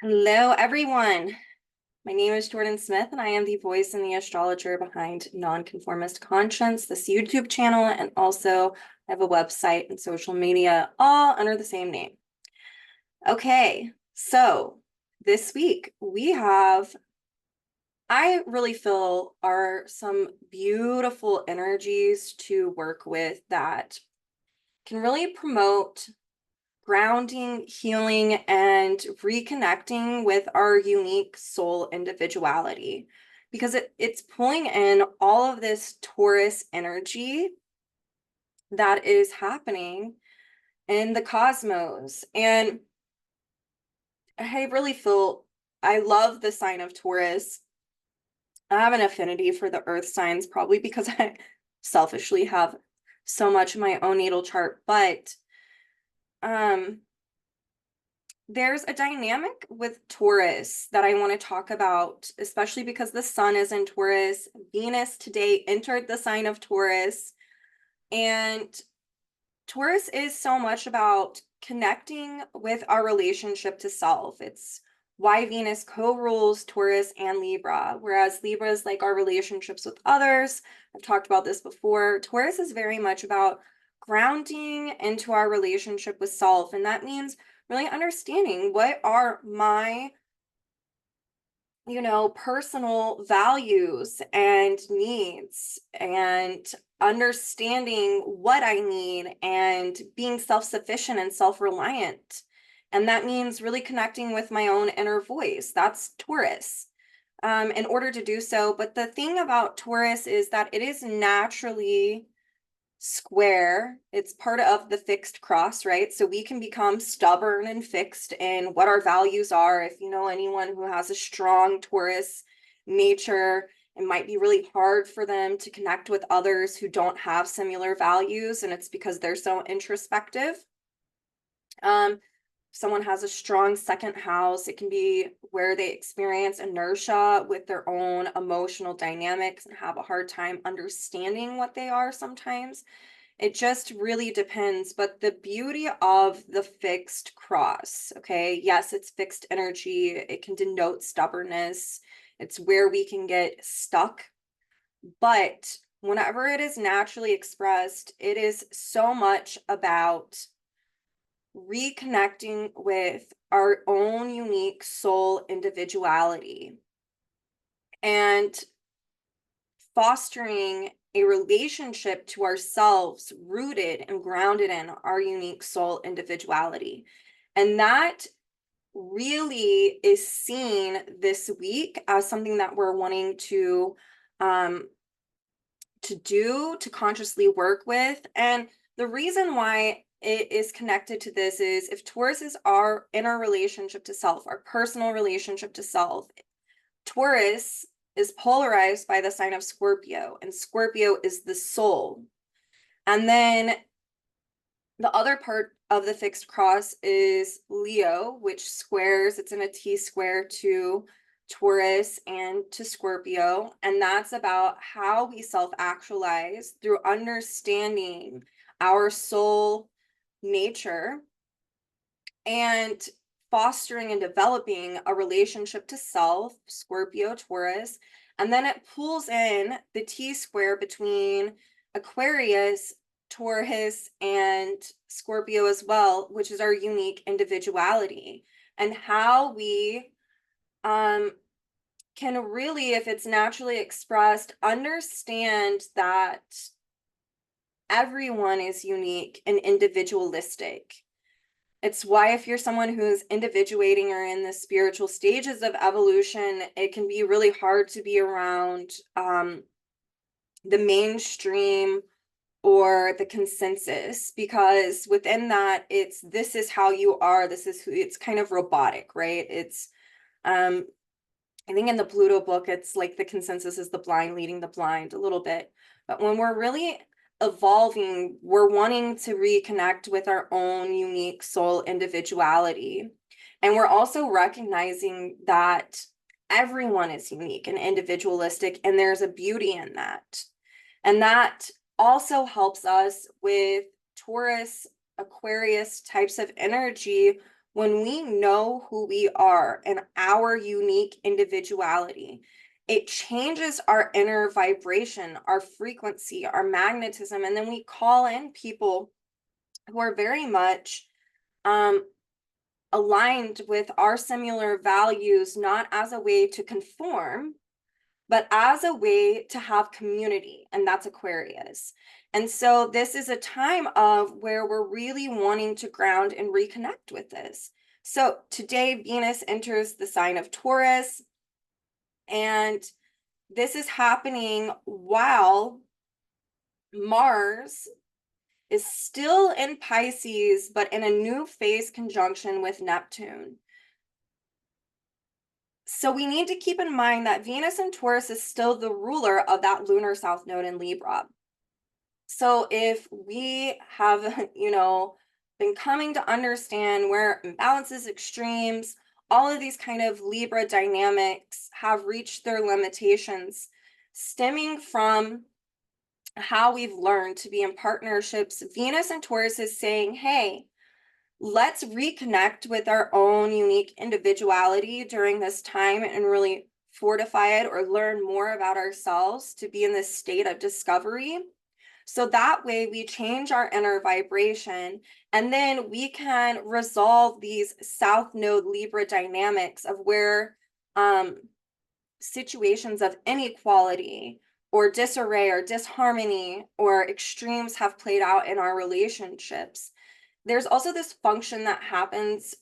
Hello, everyone. My name is Jordyn Smith, and I am the voice and the astrologer behind Nonconformist Conscience, this YouTube channel, and also I have a website and social media, all under the same name. Okay, so this week we have, I really feel, are some beautiful energies to work with that can really promote grounding, healing, and reconnecting with our unique soul individuality because it's pulling in all of this Taurus energy that is happening in the cosmos. And I really feel I love the sign of Taurus. I have an affinity for the earth signs, probably because I selfishly have so much in my own natal chart, but um there's a dynamic with Taurus that I want to talk about, especially because the sun is in Taurus. Venus today entered the sign of Taurus, and Taurus is so much about connecting with our relationship to self. It's why Venus co-rules Taurus and Libra, whereas Libra is like our relationships with others. I've talked about this before. Taurus is very much about grounding into our relationship with self, and that means really understanding what are my personal values and needs, and understanding what I need and being self-sufficient and self-reliant. And that means really connecting with my own inner voice. That's Taurus. In order to do so. But the thing about Taurus is that it is naturally square. It's part of the fixed cross, right? So we can become stubborn and fixed in what our values are. If you know anyone who has a strong Taurus nature, it might be really hard for them to connect with others who don't have similar values, and it's because they're so introspective. Someone has a strong second house, it can be where they experience inertia with their own emotional dynamics and have a hard time understanding what they are sometimes. It just really depends. But the beauty of the fixed cross, okay, yes, it's fixed energy. It can denote stubbornness. It's where we can get stuck. But whenever it is naturally expressed, it is so much about reconnecting with our own unique soul individuality and fostering a relationship to ourselves rooted and grounded in our unique soul individuality. And that really is seen this week as something that we're wanting um, to consciously work with. And the reason why it is connected to this is if Taurus is our inner relationship to self, our personal relationship to self, Taurus is polarized by the sign of Scorpio, and Scorpio is the soul. And then the other part of the fixed cross is Leo, which squares, it's in a T square to Taurus and to Scorpio. And that's about how we self-actualize through understanding our soul nature and fostering and developing a relationship to self, Scorpio, Taurus. And then it pulls in the T square between Aquarius, Taurus, and Scorpio as well, which is our unique individuality and how we can really, if it's naturally expressed, understand that everyone is unique and individualistic. It's why if you're someone who's individuating or in the spiritual stages of evolution, it can be really hard to be around the mainstream or the consensus, because within that, it's this is how you are, this is who, it's kind of robotic, right? It's I think in the Pluto book, it's like the consensus is the blind leading the blind a little bit. But when we're really evolving, we're wanting to reconnect with our own unique soul individuality. And we're also recognizing that everyone is unique and individualistic, and there's a beauty in that. And that also helps us with Taurus, Aquarius types of energy when we know who we are and our unique individuality, it changes our inner vibration, our frequency, our magnetism, and then we call in people who are very much aligned with our similar values, not as a way to conform, but as a way to have community, and that's Aquarius. And so this is a time of where we're really wanting to ground and reconnect with this. So today Venus enters the sign of Taurus, and this is happening while Mars is still in Pisces, but in a new phase conjunction with Neptune. So we need to keep in mind that Venus in Taurus is still the ruler of that lunar south node in Libra. So if we have, been coming to understand where imbalances, extremes, all of these kind of Libra dynamics have reached their limitations, stemming from how we've learned to be in partnerships, Venus and Taurus is saying, hey, let's reconnect with our own unique individuality during this time and really fortify it or learn more about ourselves to be in this state of discovery. So that way we change our inner vibration, and then we can resolve these South Node Libra dynamics of where situations of inequality or disarray or disharmony or extremes have played out in our relationships. There's also this function that happens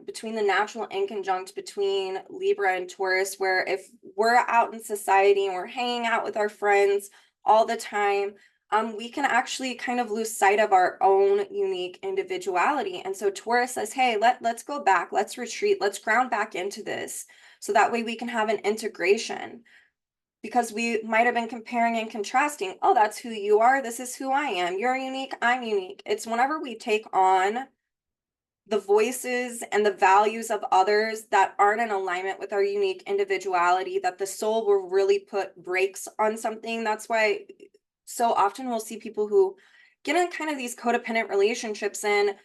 between the natural inconjunct between Libra and Taurus, where if we're out in society and we're hanging out with our friends all the time, we can actually kind of lose sight of our own unique individuality. And so Taurus says, hey, let's go back, let's retreat, let's ground back into this. So that way we can have an integration, because we might have been comparing and contrasting. Oh, that's who you are. This is who I am. You're unique. I'm unique. It's whenever we take on the voices and the values of others that aren't in alignment with our unique individuality that the soul will really put brakes on something. That's why so often we'll see people who get in kind of these codependent relationships, and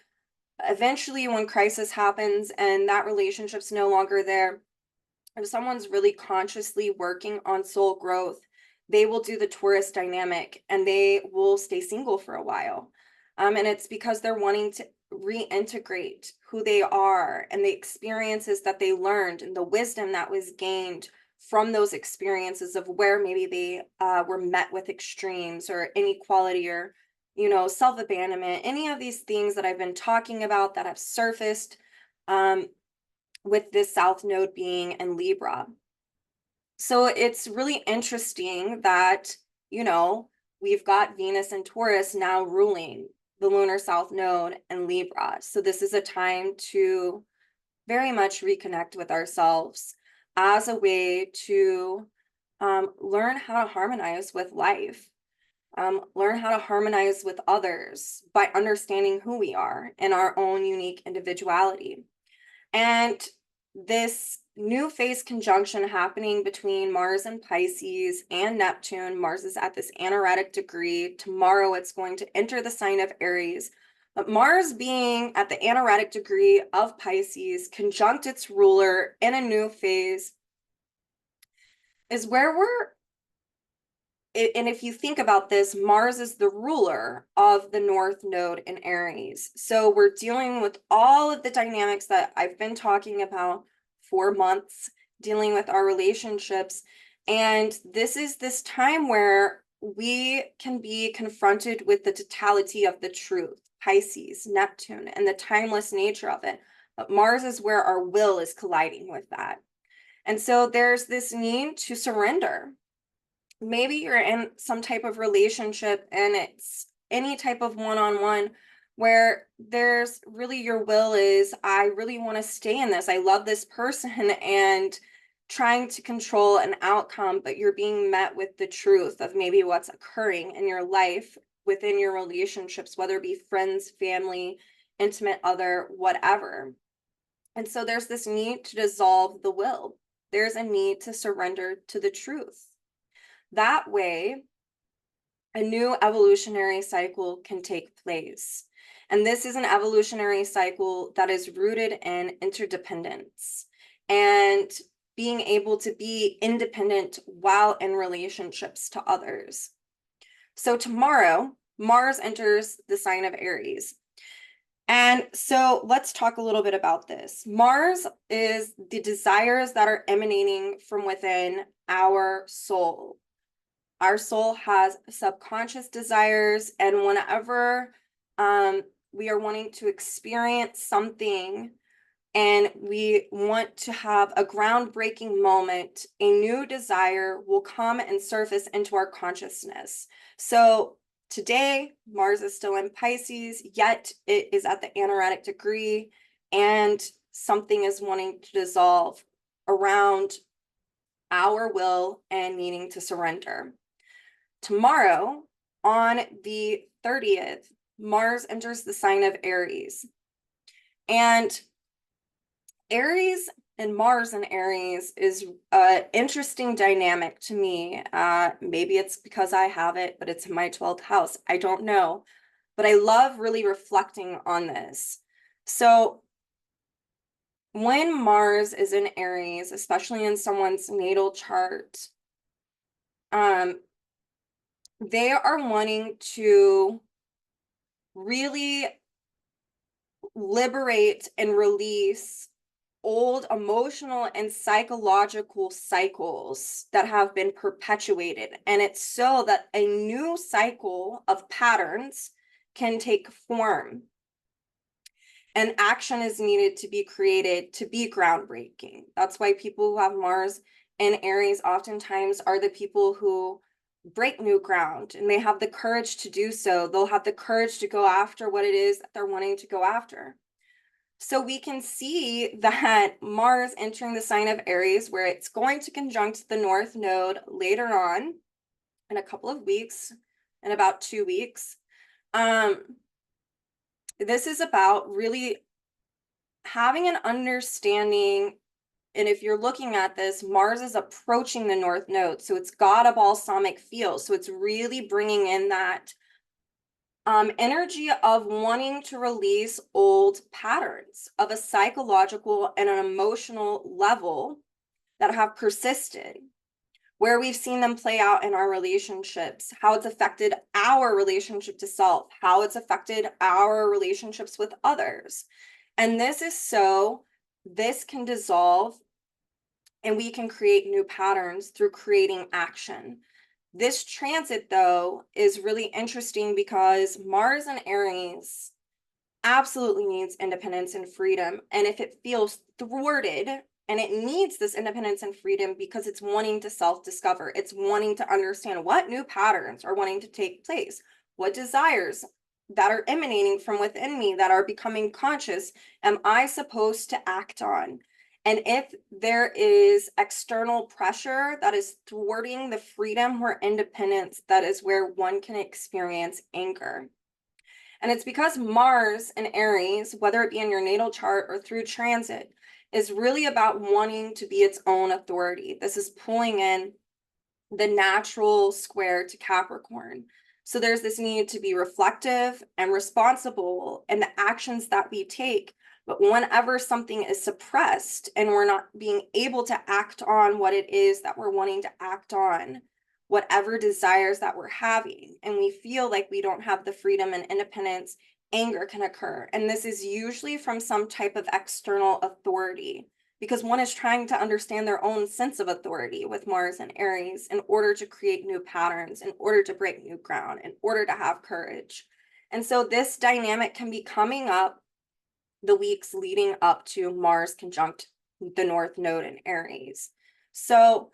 eventually when crisis happens and that relationship's no longer there, if someone's really consciously working on soul growth, they will do the Taurus dynamic and they will stay single for a while. And it's because they're wanting to reintegrate who they are and the experiences that they learned and the wisdom that was gained from those experiences of where maybe they were met with extremes or inequality or, self-abandonment, any of these things that I've been talking about that have surfaced with this South Node being in Libra. So it's really interesting that, we've got Venus and Taurus now ruling the lunar South Node in Libra. So this is a time to very much reconnect with ourselves as a way to learn how to harmonize with life, learn how to harmonize with others by understanding who we are and our own unique individuality. And this new phase conjunction happening between Mars and Pisces and Neptune. Mars is at this anaretic degree. Tomorrow it's going to enter the sign of Aries. But Mars being at the anaretic degree of Pisces, conjunct its ruler in a new phase, is where and if you think about this, Mars is the ruler of the North Node in Aries. So we're dealing with all of the dynamics that I've been talking about for months, dealing with our relationships. And this is this time where we can be confronted with the totality of the truth, Pisces, Neptune, and the timeless nature of it. But Mars is where our will is colliding with that. And so there's this need to surrender. Maybe you're in some type of relationship and it's any type of one-on-one where there's really your will is, I really want to stay in this. I love this person, and trying to control an outcome, but you're being met with the truth of maybe what's occurring in your life within your relationships, whether it be friends, family, intimate other, whatever. And so there's this need to dissolve the will. There's a need to surrender to the truth. That way, a new evolutionary cycle can take place. And this is an evolutionary cycle that is rooted in interdependence and being able to be independent while in relationships to others. So tomorrow, Mars enters the sign of Aries. And so let's talk a little bit about this. Mars is the desires that are emanating from within our soul. Our soul has subconscious desires, and whenever we are wanting to experience something and we want to have a groundbreaking moment, a new desire will come and surface into our consciousness. So today, Mars is still in Pisces, yet it is at the anaretic degree, and something is wanting to dissolve around our will and needing to surrender. Tomorrow, on the 30th, Mars enters the sign of Aries. And Aries and Mars in Aries is an interesting dynamic to me. Maybe it's because I have it, but it's in my 12th house. I don't know. But I love really reflecting on this. So when Mars is in Aries, especially in someone's natal chart, they are wanting to really liberate and release old emotional and psychological cycles that have been perpetuated. And it's so that a new cycle of patterns can take form. And action is needed to be created to be groundbreaking. That's why people who have Mars in Aries oftentimes are the people who break new ground, and they have the courage to do so. They'll have the courage to go after what it is that they're wanting to go after. So we can see that Mars entering the sign of Aries, where it's going to conjunct the North Node later on in a couple of weeks, in about 2 weeks. This is about really having an understanding. And if you're looking at this, Mars is approaching the North Node, so it's got a balsamic feel. So it's really bringing in that energy of wanting to release old patterns of a psychological and an emotional level that have persisted, where we've seen them play out in our relationships, how it's affected our relationship to self, how it's affected our relationships with others. And this can dissolve and we can create new patterns through creating action. This transit, though, is really interesting because Mars and Aries absolutely needs independence and freedom. And if it feels thwarted, and it needs this independence and freedom because it's wanting to self-discover, it's wanting to understand what new patterns are wanting to take place, what desires that are emanating from within me that are becoming conscious am I supposed to act on? And if there is external pressure that is thwarting the freedom or independence, that is where one can experience anger. And it's because Mars and Aries, whether it be in your natal chart or through transit, is really about wanting to be its own authority. This is pulling in the natural square to Capricorn. So there's this need to be reflective and responsible in the actions that we take. But whenever something is suppressed and we're not being able to act on what it is that we're wanting to act on, whatever desires that we're having, and we feel like we don't have the freedom and independence, anger can occur. And this is usually from some type of external authority, because one is trying to understand their own sense of authority with Mars and Aries in order to create new patterns, in order to break new ground, in order to have courage. And so this dynamic can be coming up the weeks leading up to Mars conjunct the North Node in Aries. So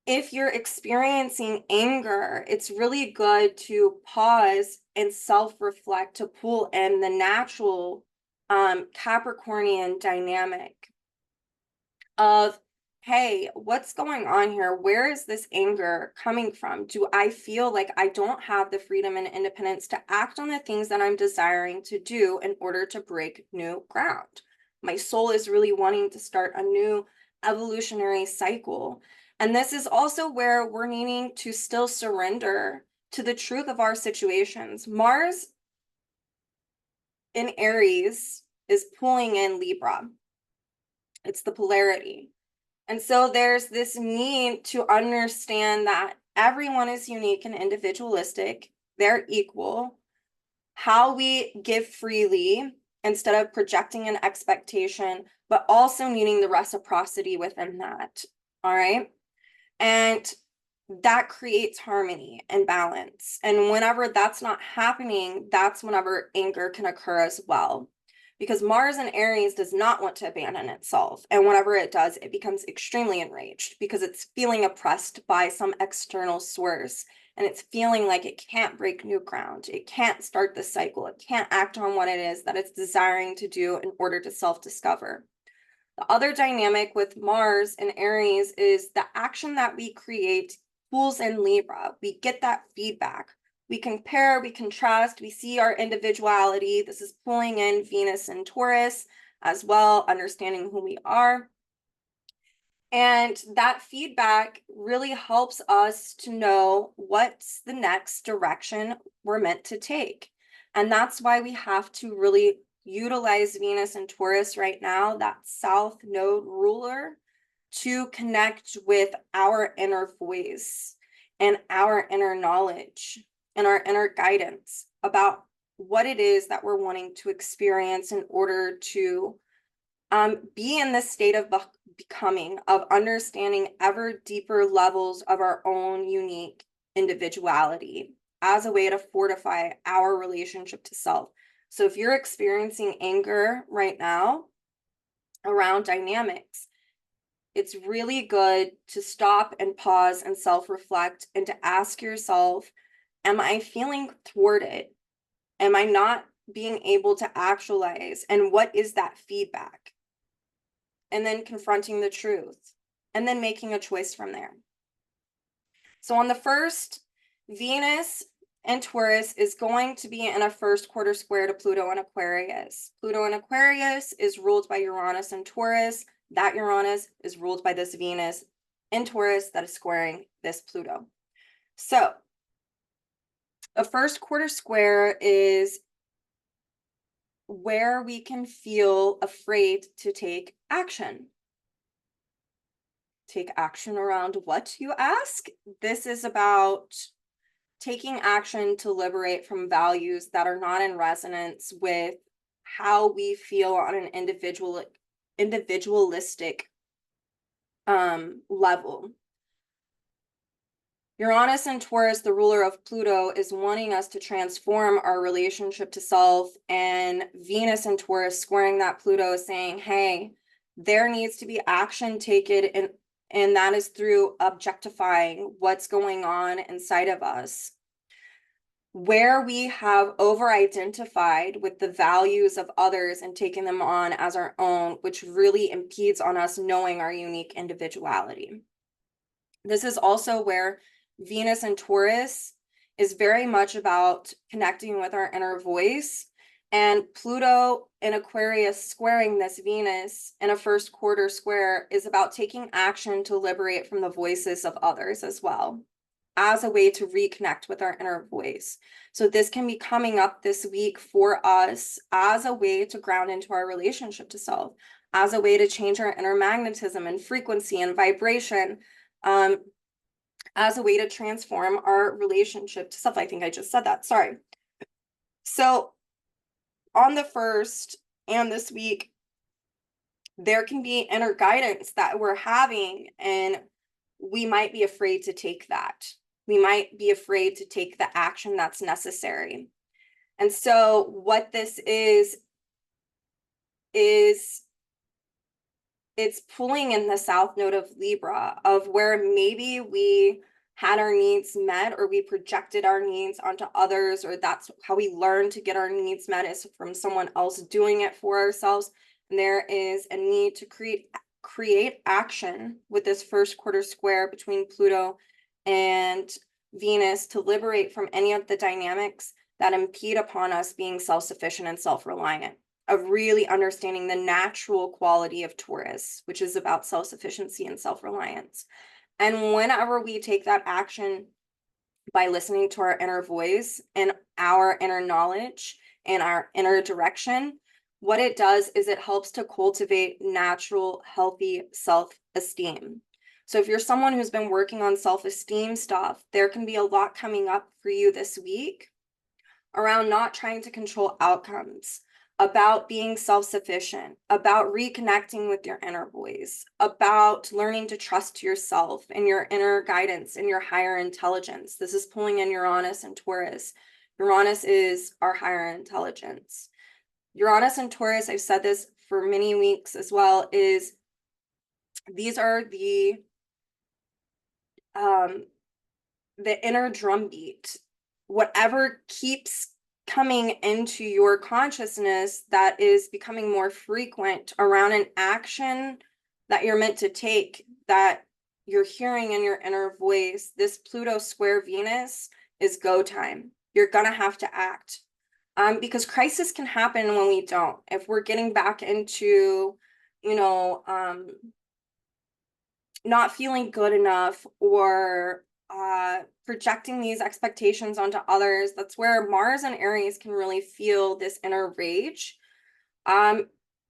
if you're experiencing anger, it's really good to pause and self-reflect to pull in the natural Capricornian dynamic of, hey, what's going on here? Where is this anger coming from? Do I feel like I don't have the freedom and independence to act on the things that I'm desiring to do in order to break new ground? My soul is really wanting to start a new evolutionary cycle. And this is also where we're needing to still surrender to the truth of our situations. Mars in Aries is pulling in Libra. It's the polarity. And so there's this need to understand that everyone is unique and individualistic. They're equal. How we give freely instead of projecting an expectation, but also needing the reciprocity within that. All right. And that creates harmony and balance. And whenever that's not happening, that's whenever anger can occur as well. Because Mars in Aries does not want to abandon itself. And whenever it does, it becomes extremely enraged because it's feeling oppressed by some external source. And it's feeling like it can't break new ground. It can't start the cycle. It can't act on what it is that it's desiring to do in order to self-discover. The other dynamic with Mars and Aries is the action that we create pulls in Libra. We get that feedback. We compare, we contrast, we see our individuality. This is pulling in Venus and Taurus as well, understanding who we are. And that feedback really helps us to know what's the next direction we're meant to take. And that's why we have to really utilize Venus and Taurus right now, that South Node ruler, to connect with our inner voice and our inner knowledge and our inner guidance about what it is that we're wanting to experience in order to be in this state of becoming, of understanding ever deeper levels of our own unique individuality as a way to fortify our relationship to self. So if you're experiencing anger right now around dynamics, it's really good to stop and pause and self-reflect and to ask yourself, am I feeling thwarted? Am I not being able to actualize? And what is that feedback? And then confronting the truth, and then making a choice from there. So on the first, Venus and Taurus is going to be in a first quarter square to Pluto and Aquarius. Pluto and Aquarius is ruled by Uranus and Taurus. That Uranus is ruled by this Venus in Taurus that is squaring this Pluto. So a first quarter square is where we can feel afraid to take action. Take action around what, you ask? This is about taking action to liberate from values that are not in resonance with how we feel on an individualistic level. Uranus and Taurus, the ruler of Pluto, is wanting us to transform our relationship to self, and Venus and Taurus squaring that Pluto is saying, hey, there needs to be action taken, and that is through objectifying what's going on inside of us. Where we have over-identified with the values of others and taken them on as our own, which really impedes on us knowing our unique individuality. This is also where Venus and Taurus is very much about connecting with our inner voice, and Pluto in Aquarius squaring this Venus in a first quarter square is about taking action to liberate from the voices of others as well, as a way to reconnect with our inner voice. So this can be coming up this week for us as a way to ground into our relationship to self, as a way to change our inner magnetism and frequency and vibration, as a way to transform our relationship to self. I think I just said that, sorry. So on the first and this week, there can be inner guidance that we're having, and we might be afraid to take that. We might be afraid to take the action that's necessary. And so what this is it's pulling in the South Node of Libra, of where maybe we had our needs met, or we projected our needs onto others, or that's how we learn to get our needs met, is from someone else doing it for ourselves. And there is a need to create action with this first quarter square between Pluto and Venus to liberate from any of the dynamics that impede upon us being self-sufficient and self-reliant, of really understanding the natural quality of Taurus, which is about self-sufficiency and self-reliance. And whenever we take that action by listening to our inner voice and our inner knowledge and our inner direction, what it does is it helps to cultivate natural, healthy self-esteem. So if you're someone who's been working on self-esteem stuff, there can be a lot coming up for you this week around not trying to control outcomes, about being self-sufficient, about reconnecting with your inner voice, about learning to trust yourself and your inner guidance and your higher intelligence. This is pulling in Uranus and Taurus. Uranus is our higher intelligence. Uranus and Taurus, I've said this for many weeks as well, is these are the inner drumbeat. Whatever keeps coming into your consciousness that is becoming more frequent around an action that you're meant to take, that you're hearing in your inner voice, this Pluto square Venus is go time. You're gonna have to act. Because crisis can happen when we don't. If we're getting back into, not feeling good enough, or projecting these expectations onto others, that's where Mars and Aries can really feel this inner rage.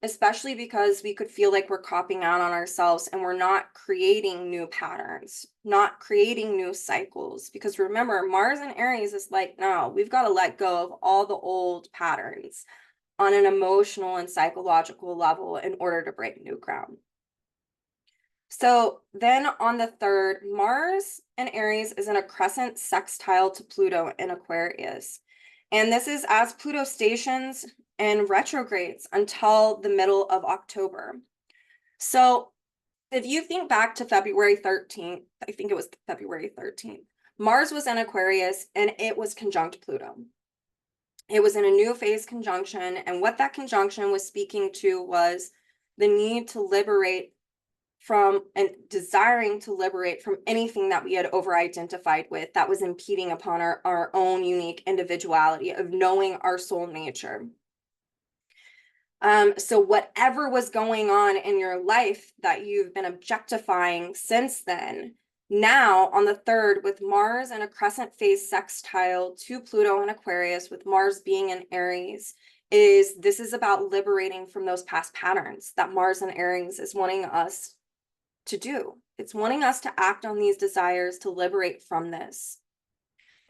Especially because we could feel like we're copping out on ourselves and we're not creating new patterns, not creating new cycles. Because remember, Mars and Aries is like, no, we've got to let go of all the old patterns on an emotional and psychological level in order to break new ground. So then on the 3rd, Mars and Aries is in a crescent sextile to Pluto in Aquarius. And this is as Pluto stations and retrogrades until the middle of October. So if you think back to February 13th, I think it was February 13th, Mars was in Aquarius and it was conjunct Pluto. It was in a new phase conjunction, and what that conjunction was speaking to was the need to liberate from and desiring to liberate from anything that we had over-identified with that was impeding upon our own unique individuality of knowing our soul nature. So whatever was going on in your life that you've been objectifying since then, now on the 3rd, with Mars in a crescent phase sextile to Pluto in Aquarius, with Mars being in Aries, this is about liberating from those past patterns that Mars and Aries is wanting us to do. It's wanting us to act on these desires to liberate from this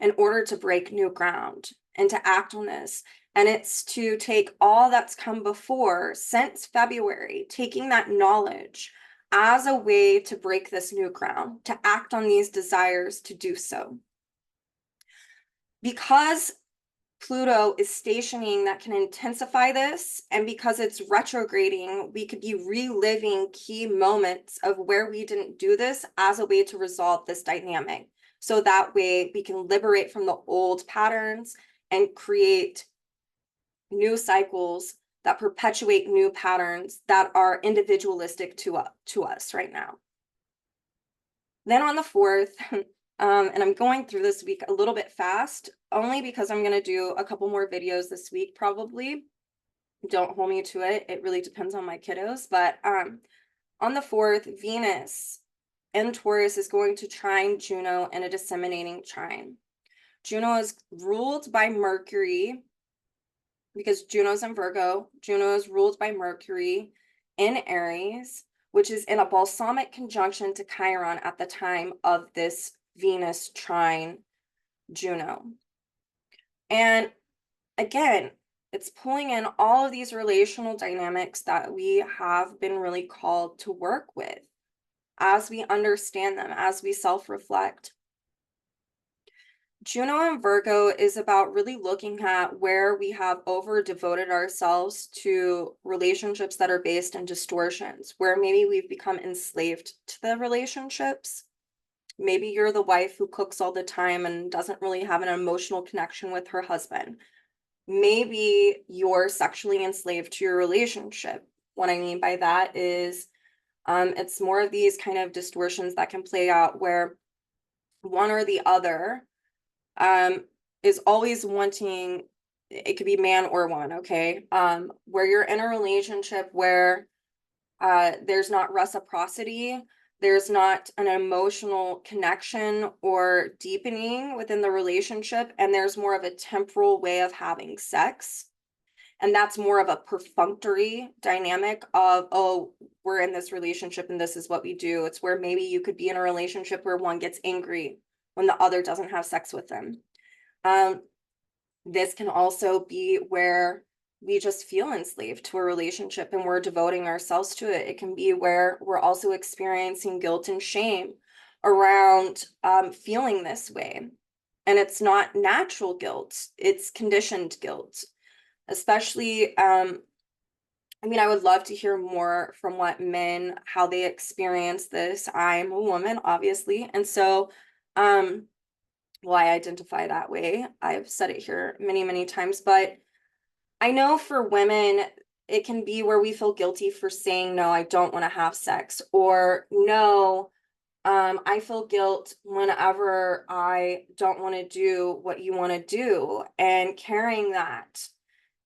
in order to break new ground and to act on this. And it's to take all that's come before since February, taking that knowledge as a way to break this new ground, to act on these desires to do so. Because Pluto is stationing that can intensify this, and because it's retrograding, we could be reliving key moments of where we didn't do this as a way to resolve this dynamic. So that way we can liberate from the old patterns and create new cycles that perpetuate new patterns that are individualistic to us right now. Then on the 4th, and I'm going through this week a little bit fast, only because I'm going to do a couple more videos this week, probably. Don't hold me to it. It really depends on my kiddos. But on the 4th, Venus in Taurus is going to trine Juno in a disseminating trine. Juno is ruled by Mercury, because Juno's in Virgo. Juno is ruled by Mercury in Aries, which is in a balsamic conjunction to Chiron at the time of this Venus trine Juno. And again, it's pulling in all of these relational dynamics that we have been really called to work with as we understand them, as we self-reflect. Juno in Virgo is about really looking at where we have over devoted ourselves to relationships that are based in distortions, where maybe we've become enslaved to the relationships. Maybe you're the wife who cooks all the time and doesn't really have an emotional connection with her husband. Maybe you're sexually enslaved to your relationship. What I mean by that is it's more of these kind of distortions that can play out where one or the other is always wanting, it could be man or woman, okay? Where you're in a relationship where there's not reciprocity, there's not an emotional connection or deepening within the relationship, and there's more of a temporal way of having sex. And that's more of a perfunctory dynamic of, oh, we're in this relationship and this is what we do. It's where maybe you could be in a relationship where one gets angry when the other doesn't have sex with them. This can also be where we just feel enslaved to a relationship and we're devoting ourselves to it. It can be where we're also experiencing guilt and shame around feeling this way. And it's not natural guilt, it's conditioned guilt. Especially, I mean, I would love to hear more from what men, how they experience this. I'm a woman, obviously. And so, well, I identify that way. I've said it here many, many times, but I know for women, it can be where we feel guilty for saying, no, I don't want to have sex, or no, I feel guilt whenever I don't want to do what you want to do, and carrying that.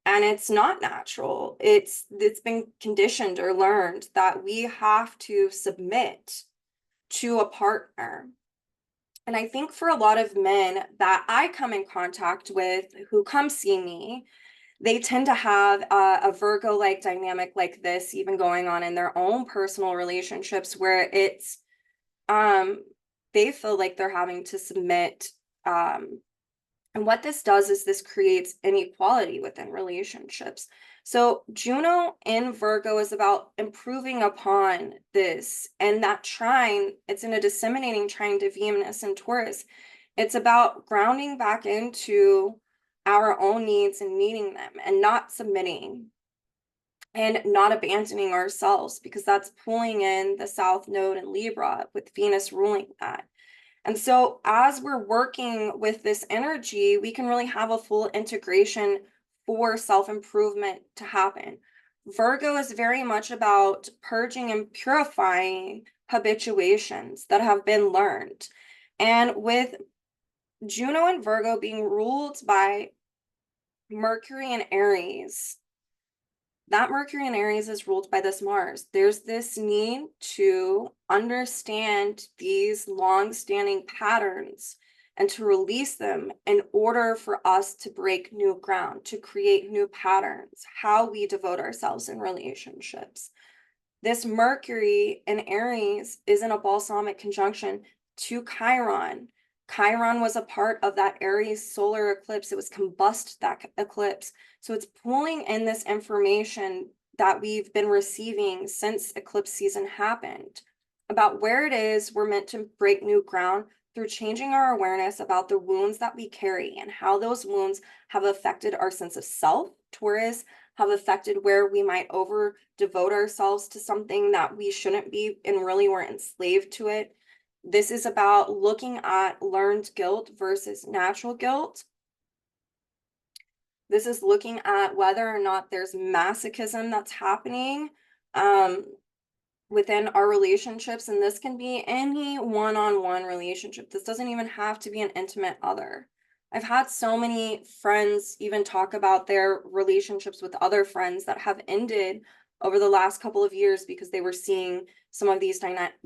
And it's not natural. It's been conditioned or learned that we have to submit to a partner. And I think for a lot of men that I come in contact with who come see me, they tend to have a Virgo-like dynamic like this, even going on in their own personal relationships, where it's they feel like they're having to submit. And what this does is this creates inequality within relationships. So Juno in Virgo is about improving upon this. And that trine, it's in a disseminating trine to Venus and Taurus. It's about grounding back into our own needs and meeting them and not submitting and not abandoning ourselves, because that's pulling in the South Node in Libra with Venus ruling that. And so as we're working with this energy, we can really have a full integration for self-improvement to happen. Virgo is very much about purging and purifying habituations that have been learned. And with Juno and Virgo being ruled by Mercury and Aries, that Mercury in Aries is ruled by this Mars. There's this need to understand these long-standing patterns and to release them in order for us to break new ground, to create new patterns, how we devote ourselves in relationships. This Mercury in Aries is in a balsamic conjunction to Chiron. Chiron was a part of that Aries solar eclipse. It was combust that eclipse. So it's pulling in this information that we've been receiving since eclipse season happened about where it is we're meant to break new ground through changing our awareness about the wounds that we carry and how those wounds have affected our sense of self. Taurus have affected where we might over devote ourselves to something that we shouldn't be and really we're enslaved to it. This is about looking at learned guilt versus natural guilt. This is looking at whether or not there's masochism that's happening within our relationships. And this can be any one-on-one relationship. This doesn't even have to be an intimate other. I've had so many friends even talk about their relationships with other friends that have ended over the last couple of years because they were seeing some of these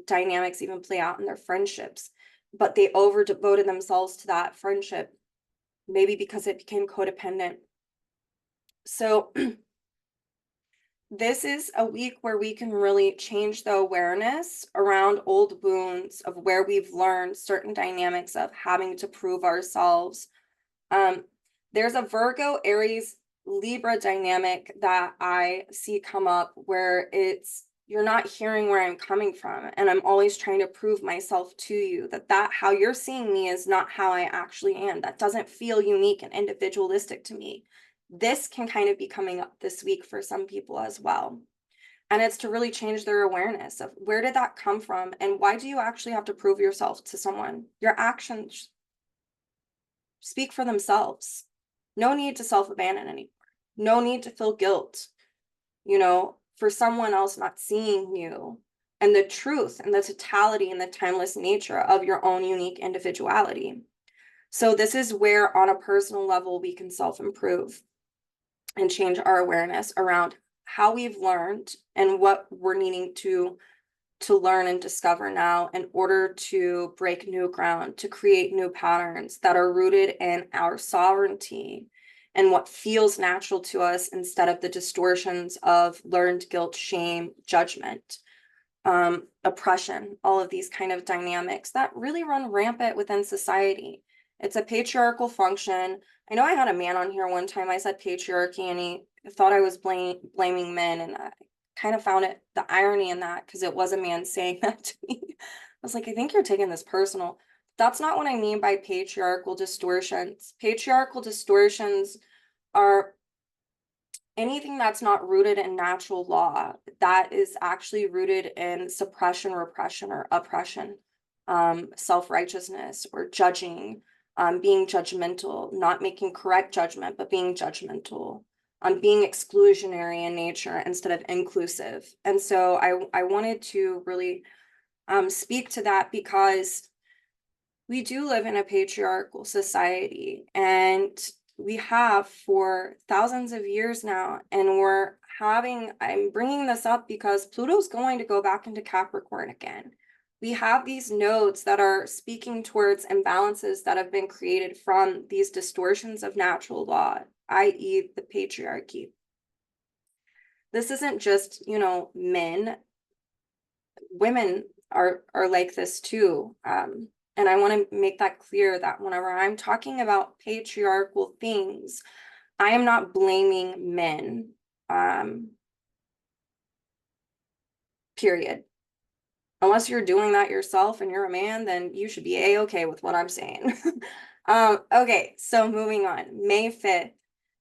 dynamics even play out in their friendships, but they over devoted themselves to that friendship, maybe because it became codependent. So this is a week where we can really change the awareness around old wounds of where we've learned certain dynamics of having to prove ourselves. There's a Virgo, Aries, Libra dynamic that I see come up where it's, you're not hearing where I'm coming from, and I'm always trying to prove myself to you that how you're seeing me is not how I actually am. That doesn't feel unique and individualistic to me. This can kind of be coming up this week for some people as well. And it's to really change their awareness of where did that come from and why do you actually have to prove yourself to someone? Your actions speak for themselves. No need to self-abandon anymore. No need to feel guilt, for someone else not seeing you and the truth and the totality and the timeless nature of your own unique individuality. So this is where on a personal level we can self-improve and change our awareness around how we've learned and what we're needing to learn and discover now in order to break new ground, to create new patterns that are rooted in our sovereignty and what feels natural to us instead of the distortions of learned guilt, shame, judgment, oppression, all of these kind of dynamics that really run rampant within society. It's a patriarchal function. I know I had a man on here one time, I said patriarchy, and he thought I was blaming men, and I kind of found the irony in that, because it was a man saying that to me. I was like, I think you're taking this personal. That's not what I mean by patriarchal distortions. Patriarchal distortions are anything that's not rooted in natural law, that is actually rooted in suppression, repression, or oppression, self-righteousness, or judging, being judgmental, not making correct judgment, but being judgmental, being exclusionary in nature instead of inclusive. And so I wanted to really speak to that, because we do live in a patriarchal society, and we have for thousands of years now, and I'm bringing this up because Pluto's going to go back into Capricorn again. We have these nodes that are speaking towards imbalances that have been created from these distortions of natural law, i.e. the patriarchy. This isn't just, men. Women are like this too. And I want to make that clear, that whenever I'm talking about patriarchal things, I am not blaming men, period. Unless you're doing that yourself and you're a man, then you should be a-okay with what I'm saying. Okay, so moving on. May 5th,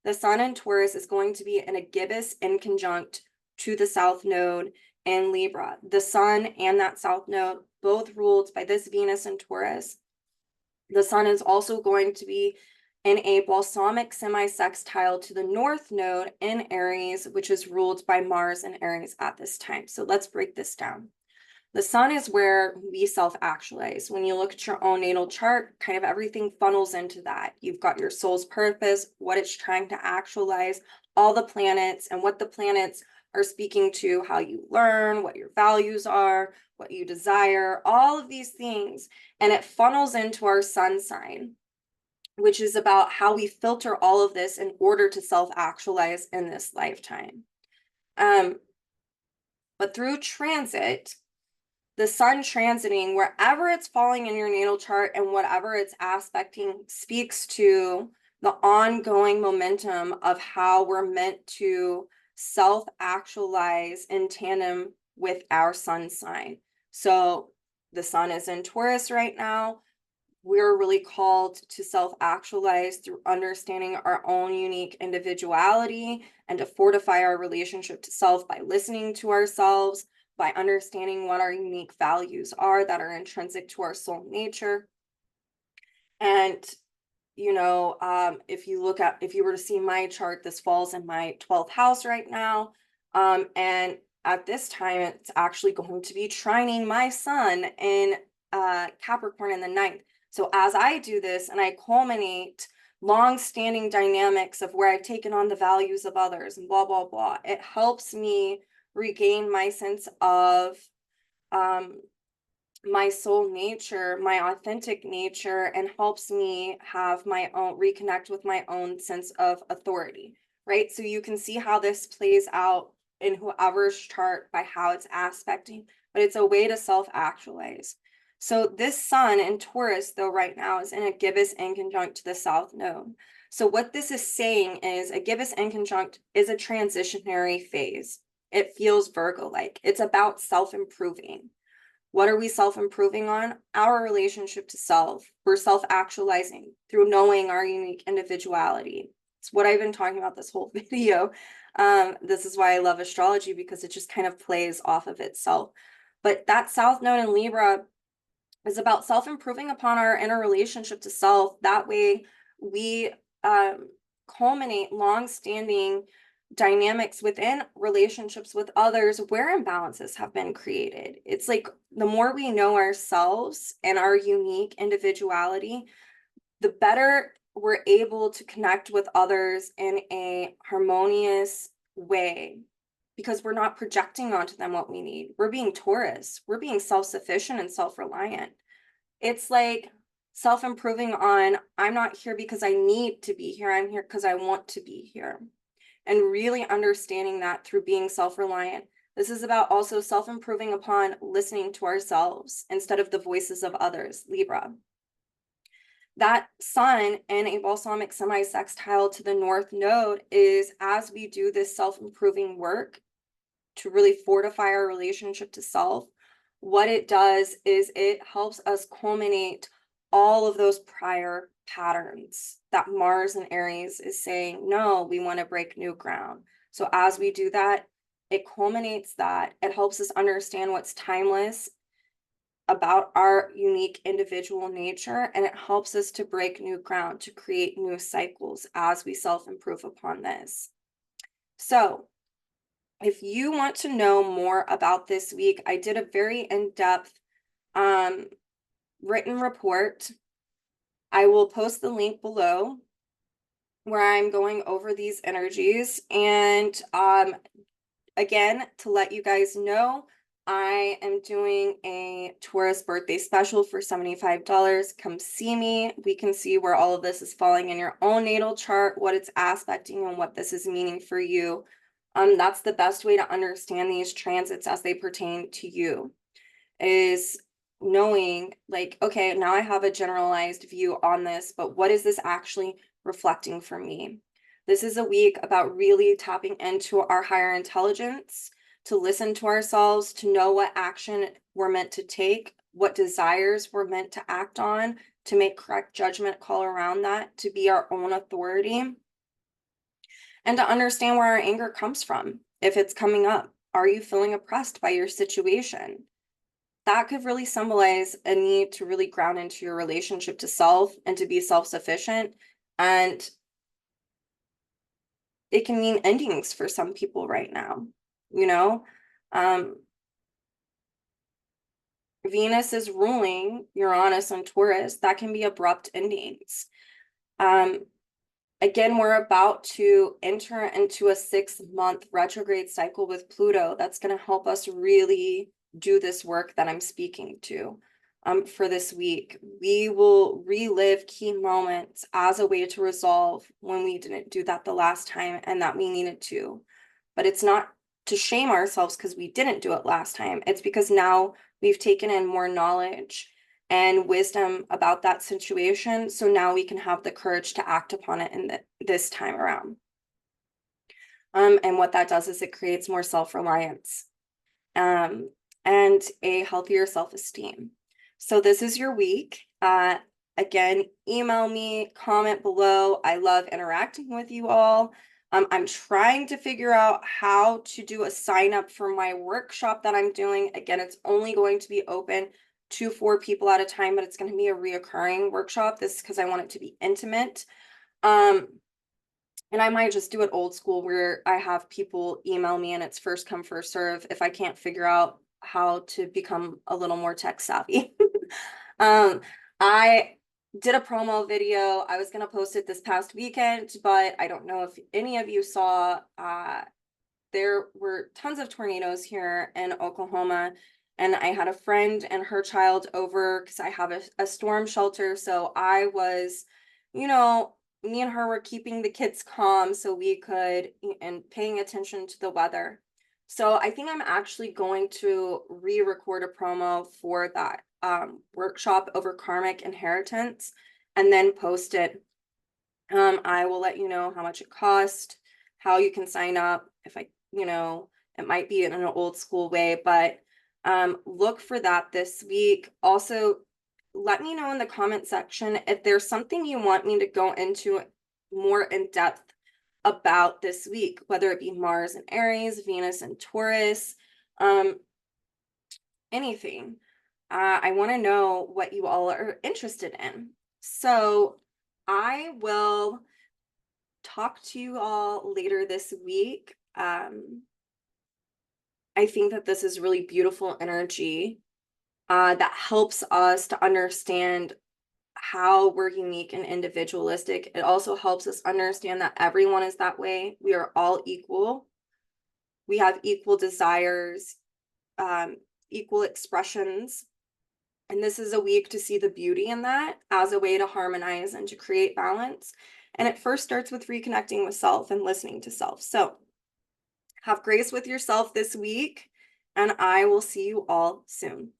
the sun in Taurus is going to be in a gibbous in conjunct to the south node in Libra. The sun and that south node, both ruled by this Venus in Taurus. The sun is also going to be in a balsamic semi-sextile to the north node in Aries, which is ruled by Mars in Aries at this time. So let's break this down. The sun is where we self-actualize. When you look at your own natal chart, kind of everything funnels into that. You've got your soul's purpose, what it's trying to actualize, all the planets, and what the planets are speaking to, how you learn, what your values are, what you desire, all of these things. And it funnels into our sun sign, which is about how we filter all of this in order to self-actualize in this lifetime. But through transit, the sun transiting wherever it's falling in your natal chart and whatever it's aspecting speaks to the ongoing momentum of how we're meant to self-actualize in tandem with our sun sign. So the sun is in Taurus right now. We're really called to self-actualize through understanding our own unique individuality and to fortify our relationship to self by listening to ourselves, by understanding what our unique values are that are intrinsic to our soul nature. And, if you were to see my chart, this falls in my 12th house right now. And at this time, it's actually going to be trining my sun in Capricorn in the 9th. So as I do this and I culminate long-standing dynamics of where I've taken on the values of others and blah, blah, blah, it helps me regain my sense of my soul nature, my authentic nature, and helps me have my own, reconnect with my own sense of authority, right? So you can see how this plays out in whoever's chart by how it's aspecting, but it's a way to self-actualize. So this sun in Taurus, though, right now is in a gibbous in conjunct to the south node. So what this is saying is a gibbous in conjunct is a transitionary phase. It feels Virgo-like. It's about self-improving. What are we self-improving on? Our relationship to self. We're self-actualizing through knowing our unique individuality. It's what I've been talking about this whole video. This is why I love astrology, because it just kind of plays off of itself. But that south node in Libra is about self-improving upon our inner relationship to self. That way we culminate long-standing dynamics within relationships with others where imbalances have been created. It's like the more we know ourselves and our unique individuality, the better we're able to connect with others in a harmonious way, because we're not projecting onto them what we need. We're being Taurus. We're being self-sufficient and self-reliant. It's like self-improving on, I'm not here because I need to be here. I'm here because I want to be here. And really understanding that through being self-reliant. This is about also self-improving upon listening to ourselves instead of the voices of others, Libra. That sun in a balsamic semi-sextile to the north node is, as we do this self-improving work to really fortify our relationship to self, what it does is it helps us culminate all of those prior patterns that Mars and Aries is saying, no, we want to break new ground. So as we do that, it culminates that. It helps us understand what's timeless about our unique individual nature, and it helps us to break new ground, to create new cycles as we self-improve upon this. So if you want to know more about this week, I did a very in-depth written report. I will post the link below where I'm going over these energies. And again, to let you guys know, I am doing a Taurus birthday special for $75. Come see me. We can see where all of this is falling in your own natal chart, what it's aspecting, and what this is meaning for you. That's the best way to understand these transits as they pertain to you, is knowing like, okay, now I have a generalized view on this, but what is this actually reflecting for me? This is a week about really tapping into our higher intelligence, to listen to ourselves, to know what action we're meant to take, what desires we're meant to act on, to make correct judgment call around that, to be our own authority, and to understand where our anger comes from. If it's coming up, are you feeling oppressed by your situation? That could really symbolize a need to really ground into your relationship to self and to be self-sufficient. And it can mean endings for some people right now, you know? Venus is ruling Uranus and Taurus. That can be abrupt endings. Again, we're about to enter into a 6-month retrograde cycle with Pluto. That's going to help us really do this work that I'm speaking to for this week. We will relive key moments as a way to resolve when we didn't do that the last time and that we needed to. But it's not to shame ourselves because we didn't do it last time. It's because now we've taken in more knowledge and wisdom about that situation. So now we can have the courage to act upon it in this time around. And what that does is it creates more self-reliance and a healthier self-esteem. So this is your week. Again, email me, comment below. I love interacting with you all. I'm trying to figure out how to do a sign up for my workshop that I'm doing. Again, it's only going to be open to 4 people at a time, but it's going to be a reoccurring workshop. This is because I want it to be intimate. And I might just do it old school where I have people email me and it's first come, first serve if I can't figure out how to become a little more tech savvy. I did a promo video. I was going to post it this past weekend, but I don't know if any of you saw, there were tons of tornadoes here in Oklahoma, and I had a friend and her child over because I have a storm shelter. So I was, you know, me and her were keeping the kids calm so we could, and paying attention to the weather. So I think I'm actually going to re-record a promo for that workshop over karmic inheritance and then post it. I will let you know how much it cost, how you can sign up. If I, it might be in an old school way, but look for that this week. Also, let me know in the comment section if there's something you want me to go into more in depth about this week, whether it be Mars and Aries, Venus and Taurus, anything. I want to know what you all are interested in. So I will talk to you all later this week. I think that this is really beautiful energy that helps us to understand how we're unique and individualistic. It also helps us understand that everyone is that way. We are all equal. We have equal desires, equal expressions. And this is a week to see the beauty in that as a way to harmonize and to create balance. And it first starts with reconnecting with self and listening to self. So have grace with yourself this week, and I will see you all soon.